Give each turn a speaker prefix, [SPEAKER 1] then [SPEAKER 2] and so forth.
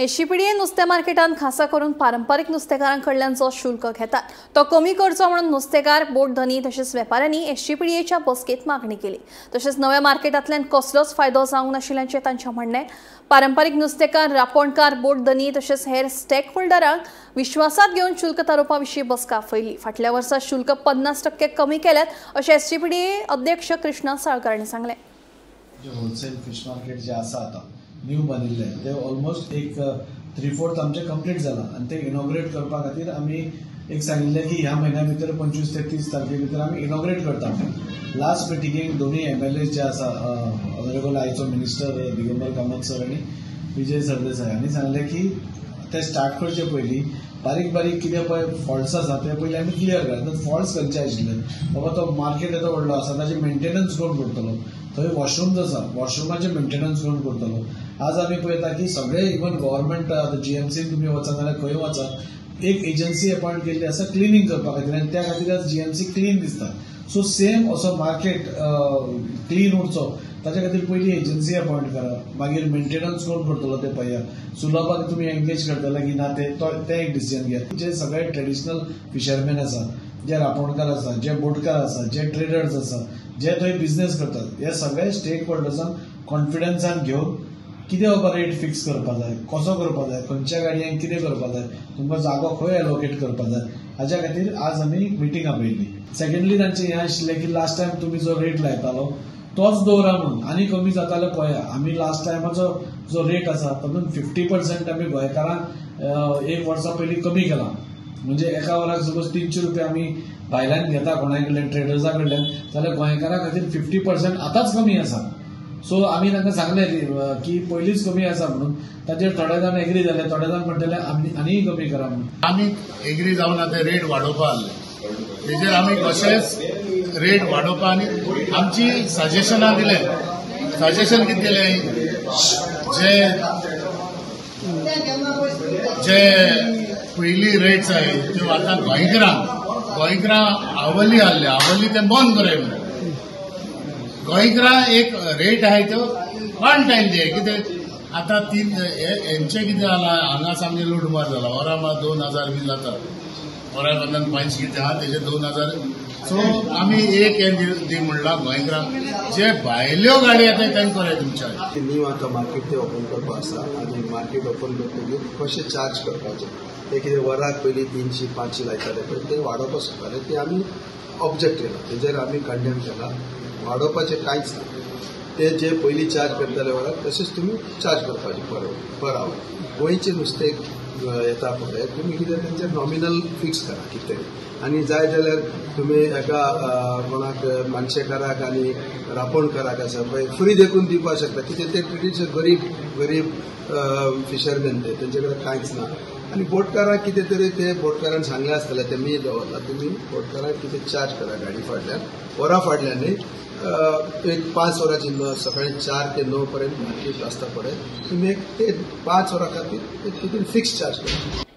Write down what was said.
[SPEAKER 1] एससीपीडीए नुस्तें मार्केटांत खासा करून पारंपारीक नुस्तेकारांकडल्यान जो शुल्क घेतात तो कमी करचो म्हणून नुस्तेकार, बोट धनी तशेंच वेपाऱ्यांनी एससीपीडीएच्या बसकेत मागणी केली। तशेंच नव्या मार्केटांतल्यान कसलोच फायदो जावंक नाशिल्ल्याचें तांचें म्हणणें। पारंपारीक नुस्तेकार, रांपोणकार, बोट धनी तशेंच हेर स्टेक होल्डरांक विश्वासात घेवन शुल्क थारोवपा विशीं बसका आपयली। फाटल्या वर्सा शुल्क 50% कमी केल्यात अशें एससीपीडीए अध्यक्ष कृष्णा साळकारांनी सांगलें।
[SPEAKER 2] होलसेल फिश मार्केट जे आसा आता न्यू बनिल्ले ते ऑलमोस्ट एक 3/4 आमचे कंप्लीट जाला आणि ते इनॉग्रेट करपा खातीर आमी एक सांगिल्लें की ह्या म्हयन्या भितर 25 ते 30 तारखे भितर आमी इनॉग्रेट करता। लास्ट मिटिंगेक दोन्ही MLA जे आसा ऑनरेबल आयचो मिनिस्टर दिगंबर कामत सर आनी विजय सरदेसाय हांणी सांगलें की ते स्टार्ट करचे पयलीं बारीक बारीक कितें पळय फॉल्ट्स आसा ते पयलीं आमी क्लियर करतात। फॉल्ट्स खंयचे आशिल्ले बाबा तो मार्केट येतो व्हडलो आसा ताजे मेंटेनन्स कोण करतलो, थंय वॉशरूम्स आसा वॉशरूमाचे मेंटेनन्स कोण करतलो। आज आमी पळयता की सगळे इवन गव्हर्नमेंट GMC तुमी वचत जाल्यार खंय वचत एक एजन्सी अपॉइंट केल्ली आसा क्लिनिंग करपा खातीर आनी त्या खातीर आज GMC क्लीन दिसता। सो सेम असो मार्केट क्लीन उरचो ताच्या खातीर पयलीं एजन्सी अपॉइंट करा, मागीर मेंटेनन्स कोण करतलो ते पळया, सुलभाक तुमी एंगेज करतले की ना ते एक डिसिजन घेया। जे सगळे ट्रेडिशनल फिशरमॅन आसा, जे रांपोणकार आसा, जे बोटकार आसा, जे ट्रेडर्स आसा, जे थंय बिझनेस करतात, हे सगळे स्टेक होल्डर्सांक कॉन्फिडन्सान घेवन कितें बाबा रेट फिक्स करपा जाय, कसो करपा जाय, खंयच्या गाडयांक कितें करपा जाय, तुमकां जागो खंय एलोकेट करपा जाय, हाच्या खातीर आज आमी मिटींग आपयली। सेकंडली तांचें हें आशिल्लें की लास्ट टायम तुमी जो रेट लायतालो तोच दवरा म्हणून, आनी कमी जाताले पळया। आमी लास्ट टायमाचो जो रेट आसा तातूंत 50% आमी गोंयकारांक एक वर्सा पयलीं कमी केला। म्हणजे एका वराक सपोज 300 रुपया आमी भायल्यान घेता कोणाय कडल्यान ट्रेडर्सा कडल्यान जाल्यार गोंयकारा खातीर 50% आतांच कमी आसा। सो आमी तांकां सांगलें की पयलींच कमी आसा म्हणून, ताचेर थोडे जाण एग्री जाले, थोडे जाण म्हणटले आनीय कमी करा म्हणून।
[SPEAKER 3] आमी एग्री जावन आतां रेट वाडोवपा आसले, तेजेर आमी कशेंच रेट वाडोवपा आनी आमची सजेशनां दिले। सजेशन कितें दिलें, जे पयली रेट्स आहाय त्यो आतां गोंयकारां आवली आहले, आवली ते बंद कराय म्हणून। गोंयकारां एक रेट आहाय त्यो वन टायम दे, कितें आतां हेंचें कितें जालां, हांगा सामकें लुटमार जाला, वरा मात 2000 बी जाता, वरा बंदन पंच कितें आहा तेजे 2000। सो आमी एक हें दी म्हणला गोंयकारांक, जे भायल्यो गाडी येताय तांकां कराय तुमच्या
[SPEAKER 4] न्यू आतां मार्केट ते ओपन करपा आसा आनी मार्केट ओपन करतकीर कशें चार्ज करपाचें ते कितें वराक पयलीं 300-500 लायताले पळय ते वाडोवपा सोदताले, ते आमी ऑब्जेक्ट केला, तेजेर आमी कंडेम केला। वाडोवपाचें कांयच ना, ते जे पयलीं चार्ज करताले वराक तशेंच तुमी चार्ज करपाचें पर आवर। गोंयचें नुस्तें येता पळय तुमी कितें तेंचेर नॉमिनल फिक्स करा कितें तरी, आनी जाय जाल्यार तुमी एका कोणाक मानशेकाराक आनी रांपोणकाराक आसा पळय फ्री देखून दिवपाक शकता, कितें ते ट्रेडिशनल गरीब फिशरमॅन तेंचे कडेन कांयच ना। आनी बोटकारांक कितें तरी ते बोटकारान सांगलें आसतलें ते मी दवरला, तुमी बोटकारांक कितें चार्ज करा गाडी फाटल्यान वरा फाटल्यान न्ही, एक 5 वरांची सकाळीं 4 ते 9 पर्यंत मार्केट आसता पळय, तुमी एक 5 वरां खातीर एक फिक्स चार्ज करा।